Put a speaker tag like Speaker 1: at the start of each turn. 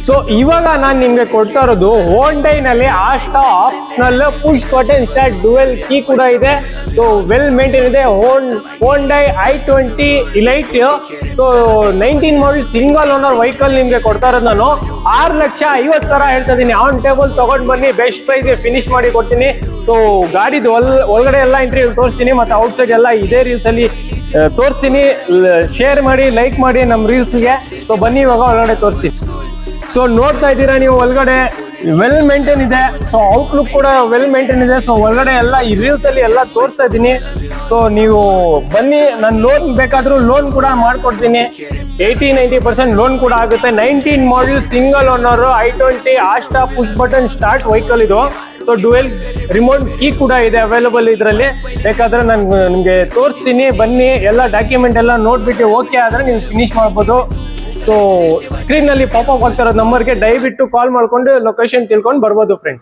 Speaker 1: So ಇವಾಗ ನಾನು ನಿಮ್ಗೆ ಕೊಡ್ತಾ ಇರೋದು ಹೋಂಡೈನಲ್ಲಿ ಆಸ್ಟಾ optional push button start dual key ಕೂಡ ಇದೆ. ಸೊ ವೆಲ್ ಮೇಂಟೈನ್ ಇದೆ. Hyundai i20 Elite. So 19 model single owner vehicle ನಿಮ್ಗೆ ಕೊಡ್ತಾ ಇರೋದು ನಾನು 6,50,000 ಹೇಳ್ತಾ ಇದೀನಿ. ಆನ್ ಟೇಬಲ್ ತಗೊಂಡ್ ಬನ್ನಿ, ಬೆಸ್ಟ್ ಪ್ರೈಸ್ ಫಿನಿಶ್ ಮಾಡಿ ಕೊಡ್ತೀನಿ. ಸೊ ಗಾಡಿದು ಒಳಗಡೆ ಎಲ್ಲ ಇಂಟೀರಿಯರ್ ತೋರಿಸ್ತೀನಿ, ಮತ್ತೆ ಔಟ್ ಸೈಡ್ ಎಲ್ಲ ಇದೇ ರೀಲ್ಸ್ ಅಲ್ಲಿ ತೋರಿಸ್ತೀನಿ. ಶೇರ್ ಮಾಡಿ, ಲೈಕ್ ಮಾಡಿ ನಮ್ಮ ರೀಲ್ಸ್ಗೆ. ಸೊ ಬನ್ನಿ ಇವಾಗ ಒಳಗಡೆ ತೋರಿಸ್ತೀನಿ. ಸೊ ನೋಡ್ತಾ ಇದ್ದೀರಾ ನೀವು, ಒಳಗಡೆ ವೆಲ್ ಮೇಂಟೈನ್ ಇದೆ. ಸೊ ಔಟ್ಲುಕ್ ಕೂಡ ವೆಲ್ ಮೇಂಟೈನ್ ಇದೆ. ಸೊ ಒಳಗಡೆ ಎಲ್ಲ ಈ ರೀಲ್ಸ್ ಅಲ್ಲಿ ಎಲ್ಲ ತೋರಿಸ್ತಾ ಇದ್ದೀನಿ. ಸೊ ನೀವು ಬನ್ನಿ, ನಾನು ಲೋನ್ ಬೇಕಾದ್ರೂ ಲೋನ್ ಕೂಡ ಮಾಡ್ಕೊಡ್ತೀನಿ. 80-90% ಲೋನ್ ಕೂಡ ಆಗುತ್ತೆ. 19 model single owner i20 Asta push button start vehicle ಇದು. ಸೊ ಡುವೆಲ್ ರಿಮೋಟ್ ಕೀ ಕೂಡ ಇದೆ ಅವೈಲಬಲ್ ಇದರಲ್ಲಿ. ಬೇಕಾದ್ರೆ ನಾನು ನಿಮಗೆ ತೋರಿಸ್ತೀನಿ, ಬನ್ನಿ. ಎಲ್ಲ ಡಾಕ್ಯುಮೆಂಟ್ ಎಲ್ಲ ನೋಡ್ಬಿಟ್ಟು ಓಕೆ ಆದ್ರೆ ನೀವು ಫಿನಿಶ್ ಮಾಡ್ಬೋದು. ಸೊ ಸ್ಕ್ರೀನ್ ನಲ್ಲಿ ಪಾಪ್ ಅಪ್ ಆಗ್ತಿರೋ ನಂಬರ್ಗೆ ದಯವಿಟ್ಟು ಕಾಲ್ ಮಾಡ್ಕೊಂಡು ಲೊಕೇಶನ್ ತಿಳ್ಕೊಂಡು ಬರ್ಬೋದು ಫ್ರೆಂಡ್ಸ್.